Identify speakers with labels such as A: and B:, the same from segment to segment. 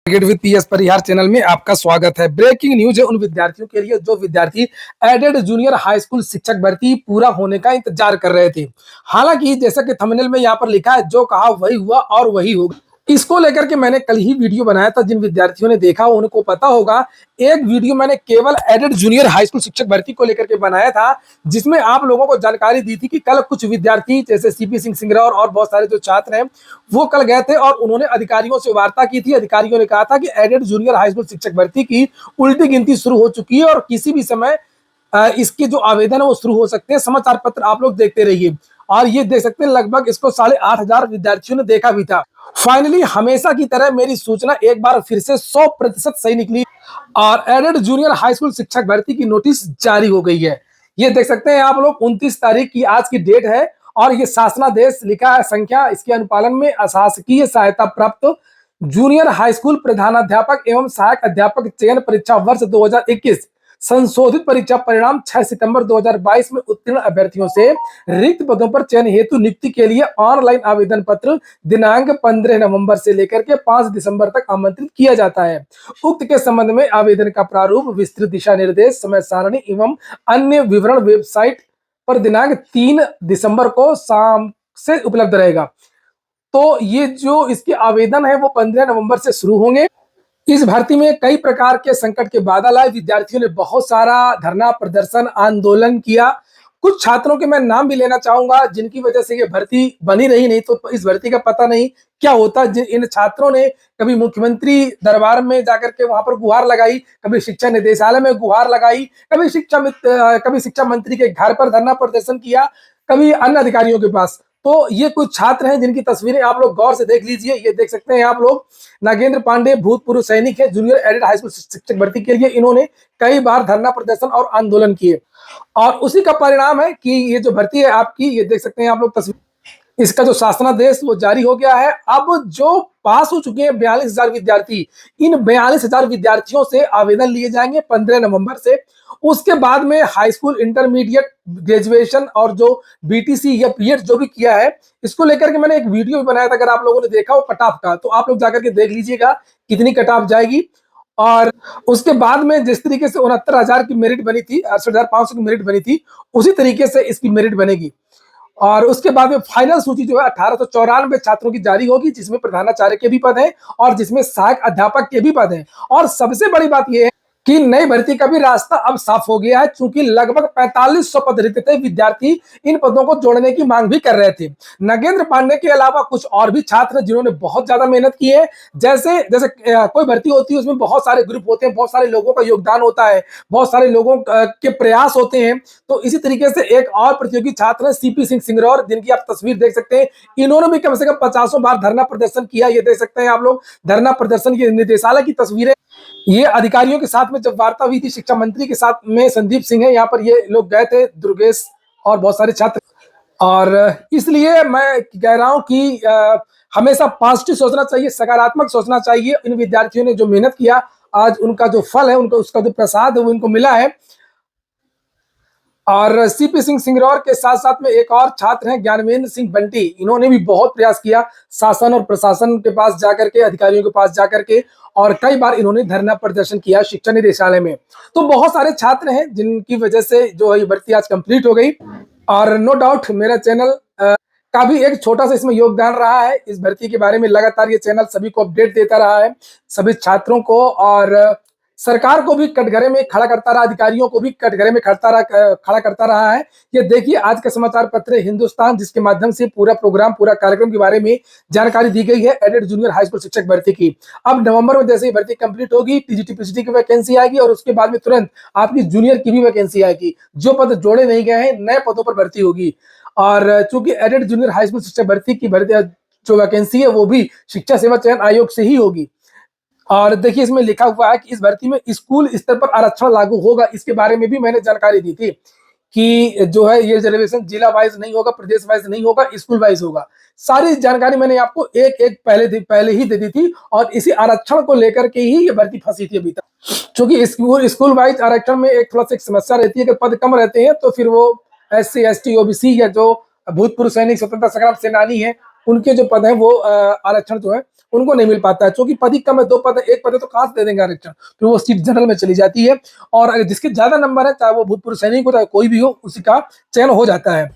A: Cricket with PS Parihar channel में आपका स्वागत है। ब्रेकिंग न्यूज है उन विद्यार्थियों के लिए जो विद्यार्थी एडेड जूनियर हाई स्कूल शिक्षक भर्ती पूरा होने का इंतजार कर रहे थे। हालांकि जैसा कि थंबनेल में यहाँ पर लिखा है, जो कहा वही हुआ और वही होगा। इसको लेकर के मैंने कल ही वीडियो बनाया था। जिन विद्यार्थियों ने देखा उनको पता होगा। एक वीडियो मैंने केवल एडेड जूनियर हाई स्कूल शिक्षक भर्ती को लेकर के बनाया था, जिसमें आप लोगों को जानकारी दी थी कि कल कुछ विद्यार्थी जैसे सीपी सिंह सिंगरौर और बहुत सारे जो छात्र हैं वो कल गए थे और उन्होंने अधिकारियों से वार्ता की थी। अधिकारियों ने कहा था कि एडेड जूनियर हाई स्कूल शिक्षक भर्ती की उल्टी गिनती शुरू हो चुकी है और किसी भी समय इसके जो आवेदन है वो शुरू हो सकते हैं। समाचार पत्र आप लोग देखते रहिए और ये देख सकते हैं लगभग इसको 8,500 विद्यार्थियों ने देखा भी था। फाइनली हमेशा की तरह मेरी सूचना एक बार फिर से 100% सही निकली और एडेड जूनियर हाई स्कूल शिक्षक भर्ती की नोटिस जारी हो गई है। ये देख सकते हैं आप लोग 29 तारीख की आज की डेट है और ये शासनादेश लिखा है संख्या। इसके अनुपालन में अशासकीय सहायता प्राप्त जूनियर हाई स्कूल प्रधानाध्यापक एवं सहायक अध्यापक चयन परीक्षा वर्ष 2021 संशोधित परीक्षा परिणाम 6 सितंबर 2022 में उत्तीर्ण अभ्यर्थियों से रिक्त पदों पर चयन हेतु नियुक्ति के लिए ऑनलाइन आवेदन पत्र दिनांक 15 नवंबर से लेकर के 5 दिसंबर तक आमंत्रित किया जाता है। उक्त के संबंध में आवेदन का प्रारूप, विस्तृत दिशा निर्देश, समय सारणी एवं अन्य विवरण वेबसाइट पर दिनांक 3 दिसंबर को शाम से उपलब्ध रहेगा। तो ये जो इसके आवेदन है वो 15 नवंबर से शुरू होंगे। इस भर्ती में कई प्रकार के संकट के बादल आए। विद्यार्थियों ने बहुत सारा धरना, प्रदर्शन, आंदोलन किया। कुछ छात्रों के मैं नाम भी लेना चाहूंगा जिनकी वजह से ये भर्ती बनी रही, नहीं तो इस भर्ती का पता नहीं क्या होता। इन छात्रों ने कभी मुख्यमंत्री दरबार में जाकर के वहां पर गुहार लगाई, कभी शिक्षा निदेशालय में गुहार लगाई, कभी शिक्षा मंत्री के घर पर धरना प्रदर्शन किया, कभी अन्य अधिकारियों के पास। तो ये कुछ छात्र हैं जिनकी तस्वीरें आप लोग गौर से देख लीजिए। ये देख सकते हैं आप लोग, नागेंद्र पांडे भूतपूर्व सैनिक है, जूनियर एडेड हाई स्कूल शिक्षक भर्ती के लिए इन्होंने कई बार धरना प्रदर्शन और आंदोलन किए और उसी का परिणाम है कि ये जो भर्ती है आपकी, ये देख सकते हैं आप लोग तस्वीर, इसका जो शासनादेश वो जारी हो गया है। अब जो पास हो चुके हैं 42,000 विद्यार्थी, इन 42,000 विद्यार्थियों से आवेदन लिए जाएंगे 15 नवंबर से। उसके बाद में हाई स्कूल, इंटरमीडिएट, ग्रेजुएशन और जो बीटीसी या पीएड जो भी किया है, इसको लेकर के मैंने एक वीडियो भी बनाया था। अगर आप लोगों ने देखा वो कट ऑफ का, तो आप लोग जाकर के देख लीजिएगा कितनी कट ऑफ जाएगी। और उसके बाद में जिस तरीके से 69,000 की मेरिट बनी थी, 68,500 की मेरिट बनी थी, उसी तरीके से इसकी मेरिट बनेगी। और उसके बाद में फाइनल सूची जो है 1894 छात्रों की जारी होगी, जिसमें प्रधानाचार्य के भी पद हैं और जिसमें सहायक अध्यापक के भी पद हैं। और सबसे बड़ी बात यह है कि नई भर्ती का भी रास्ता अब साफ हो गया है, क्योंकि लगभग 4500 पद रिक्त थे। विद्यार्थी इन पदों को जोड़ने की मांग भी कर रहे थे। नागेंद्र पांडे के अलावा कुछ और भी छात्र जिन्होंने बहुत ज्यादा मेहनत की है। जैसे जैसे कोई भर्ती होती है उसमें बहुत सारे ग्रुप होते हैं, बहुत सारे लोगों का योगदान होता है, बहुत सारे लोगों के प्रयास होते हैं। तो इसी तरीके से एक और प्रतियोगी छात्र है सीपी सिंह सिंगरौर, जिनकी आप तस्वीर देख सकते हैं। इन्होंने भी कम से कम 50 बार धरना प्रदर्शन किया। ये देख सकते हैं आप लोग धरना प्रदर्शन की निदेशालय की तस्वीरें। ये अधिकारियों के साथ में जब वार्ता हुई थी, शिक्षा मंत्री के साथ में संदीप सिंह है, यहाँ पर ये लोग गए थे, दुर्गेश और बहुत सारे छात्र। और इसलिए मैं कह रहा हूं कि हमेशा पॉजिटिव सोचना चाहिए, सकारात्मक सोचना चाहिए। इन विद्यार्थियों ने जो मेहनत किया, आज उनका जो फल है, उनको उसका जो प्रसाद है वो इनको मिला है। और सीपी सिंह सिंगरौर के साथ साथ में एक और छात्र हैं ज्ञानवेंद्र सिंह बंटी। इन्होंने भी बहुत प्रयास किया शासन और प्रशासन के पास जाकर के, अधिकारियों के पास जाकर के, और कई बार इन्होंने धरना प्रदर्शन किया शिक्षा निदेशालय में। तो बहुत सारे छात्र हैं जिनकी वजह से जो है ये भर्ती आज कंप्लीट हो गई। और नो डाउट मेरा चैनल का भी एक छोटा सा इसमें योगदान रहा है। इस भर्ती के बारे में लगातार ये चैनल सभी को अपडेट देता रहा है, सभी छात्रों को, और सरकार को भी कटघरे में खड़ा करता रहा, अधिकारियों को भी कटघरे में खड़ा करता रहा है। ये देखिए आज का समाचार पत्र हिंदुस्तान, जिसके माध्यम से पूरा प्रोग्राम, पूरा कार्यक्रम के बारे में जानकारी दी गई है एडेड जूनियर हाई स्कूल शिक्षक भर्ती की। अब नवंबर में जैसे ही भर्ती कंप्लीट होगी, टीजीटी पीजीटी की वैकेंसी आएगी और उसके बाद में तुरंत आपकी जूनियर की भी वैकेंसी आएगी। जो पद जोड़े नहीं गए हैं, नए पदों पर भर्ती होगी। और चूंकि एडेड जूनियर हाई स्कूल शिक्षक भर्ती की जो वैकेंसी है वो भी शिक्षा सेवा चयन आयोग से ही होगी। और देखिए इसमें लिखा हुआ है कि इस भर्ती में स्कूल स्तर पर आरक्षण लागू होगा। इसके बारे में भी मैंने जानकारी दी थी कि जो है ये रिजर्वेशन जिला वाइज नहीं होगा, प्रदेश वाइज नहीं होगा, स्कूल वाइज होगा। सारी जानकारी मैंने आपको एक एक पहले ही दे दी थी और इसी आरक्षण को लेकर के ही ये भर्ती फंसी थी अभी तक। क्योंकि स्कूल वाइज आरक्षण में एक थोड़ा सा समस्या रहती है कि पद कम रहते हैं तो फिर वो SC ST OBC या जो भूतपूर्व सैनिक, स्वतंत्रता संग्राम सेनानी है, उनके जो पद हैं वो आरक्षण जो है उनको नहीं मिल पाता है, क्योंकि पद ही कम है, 2 पद है, 1 पद है तो कहाँ से दे देंगे आरक्षण। फिर वो सीट जनरल में चली जाती है और अगर जिसके ज्यादा नंबर है, चाहे वो भूतपूर्व सैनिक हो चाहे कोई भी हो, उसी का चयन हो जाता है।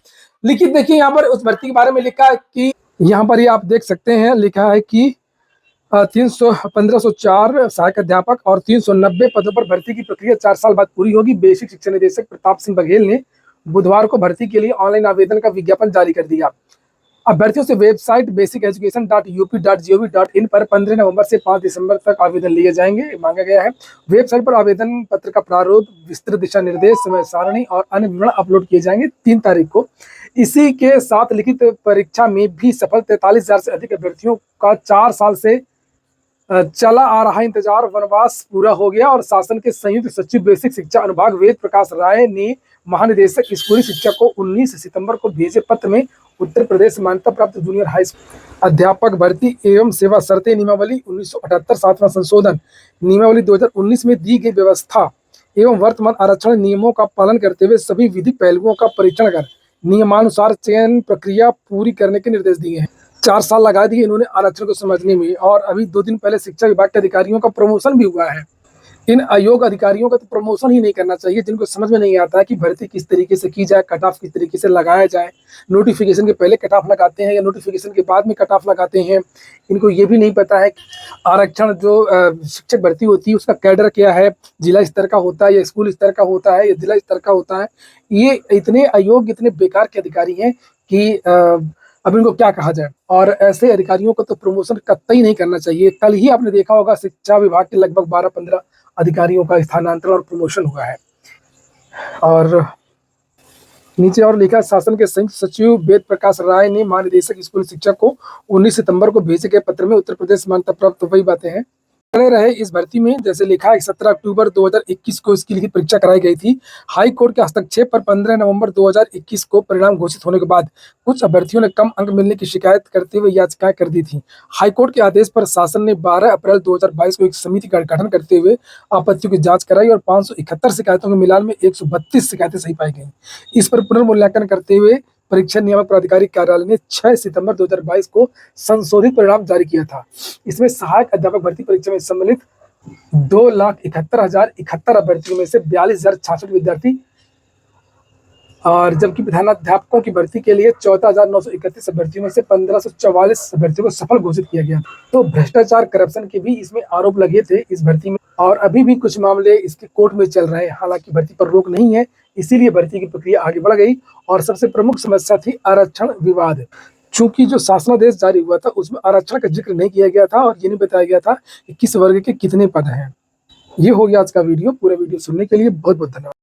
A: लेकिन देखिए यहाँ पर उस भर्ती के बारे में लिखा है कि यहाँ पर ये आप देख सकते हैं, लिखा है कि 1504 सहायक अध्यापक और 390 पदों पर भर्ती की प्रक्रिया 4 साल बाद पूरी होगी। बेसिक शिक्षा निदेशक प्रताप सिंह बघेल ने बुधवार को भर्ती के लिए ऑनलाइन आवेदन का विज्ञापन जारी कर दिया। अभ्यर्थियों से वेबसाइट basiceducation.up.gov.in पर 15 नवंबर से 5 दिसंबर तक आवेदन लिए जाएंगे, मांगा गया है। वेबसाइट पर आवेदन पत्र का प्रारूप, विस्तृत दिशा निर्देश, समय सारणी और अन्य विवरण अपलोड किए जाएंगे 3 तारीख को। इसी के साथ लिखित परीक्षा में भी सफल 43,000 से अधिक अभ्यर्थियों का 4 साल से चला आ रहा इंतजार वनवास पूरा हो गया और शासन के संयुक्त सचिव बेसिक शिक्षा अनुभाग वेद प्रकाश राय ने महानिदेशक स्कूली शिक्षा को 19 सितंबर को भेजे पत्र में उत्तर प्रदेश मान्यता प्राप्त जूनियर हाई स्कूल अध्यापक भर्ती एवं सेवा शर्तें नियमावली 1978 7वां संशोधन नियमावली 2019 में दी गई व्यवस्था एवं वर्तमान आरक्षण नियमों का पालन करते हुए सभी विधिक पहलुओं का परीक्षण कर नियमानुसार चयन प्रक्रिया पूरी करने के निर्देश दिए हैं। 4 साल लगा दिए इन्होंने आरक्षण को समझने में, और अभी 2 दिन पहले शिक्षा विभाग के अधिकारियों का प्रमोशन भी हुआ है। इन अयोग्य अधिकारियों का तो प्रमोशन ही नहीं करना चाहिए, जिनको समझ में नहीं आता है कि भर्ती किस तरीके से की जाए, कट ऑफ किस तरीके से लगाया जाए। नोटिफिकेशन के पहले कट ऑफ लगाते हैं या नोटिफिकेशन के बाद में कट ऑफ लगाते हैं। इनको ये भी नहीं पता है आरक्षण जो शिक्षक भर्ती होती है उसका कैडर क्या है, जिला स्तर का होता है या स्कूल स्तर का होता है या जिला स्तर का होता है। ये इतने अयोग्य, इतने बेकार के अधिकारी हैं कि अब इनको क्या कहा जाए। और ऐसे अधिकारियों को तो प्रमोशन कतई नहीं करना चाहिए। कल ही आपने देखा होगा शिक्षा विभाग के लगभग 12-15 अधिकारियों का स्थानांतरण और प्रमोशन हुआ है। और नीचे और लिखा, शासन के संयुक्त सचिव वेद प्रकाश राय ने महानिदेशक स्कूल शिक्षा को 19 सितंबर को भेजे गए पत्र में उत्तर प्रदेश मान्यता प्राप्त वही बातें हैं बने रहे इस भर्ती में। जैसे लिखा है 17 अक्टूबर 2021 को इसकी लिखित परीक्षा कराई गई थी। हाई कोर्ट के हस्तक्षेप पर 15 नवंबर 2021 को परिणाम घोषित होने के बाद कुछ अभ्यर्थियों ने कम अंक मिलने की शिकायत करते हुए याचिकाएं कर दी थी। हाई कोर्ट के आदेश पर शासन ने 12 अप्रैल 2022 को एक समिति का गठन करते हुए आपत्तियों की जांच कराई और 571 शिकायतों के मिलान में 132 शिकायतें सही पाई गई। इस पर पुनर्मूल्यांकन करते हुए परीक्षा नियामक प्राधिकारी कार्यालय ने 6 सितंबर 2022 को संशोधित परिणाम जारी किया था। इसमें सहायक अध्यापक भर्ती परीक्षा में सम्मिलित 2,71,071 अभ्यर्थियों में से 42,066 विद्यार्थी और जबकि प्रधानाध्यापकों की भर्ती के लिए 14,931 अभ्यर्थियों में से 1,544 अभ्यर्थियों को सफल घोषित किया गया। तो भ्रष्टाचार, करप्शन के भी इसमें आरोप लगे थे इस भर्ती में, और अभी भी कुछ मामले इसके कोर्ट में चल रहे हैं। हालांकि भर्ती पर रोक नहीं है, इसीलिए भर्ती की प्रक्रिया आगे बढ़ गई। और सबसे प्रमुख समस्या थी आरक्षण विवाद। चूंकि जो शासनादेश जारी हुआ था उसमें आरक्षण का जिक्र नहीं किया गया था और ये नहीं बताया गया था कि किस वर्ग के कितने पद हैं। ये हो गया आज का वीडियो। पूरा वीडियो सुनने के लिए बहुत बहुत धन्यवाद।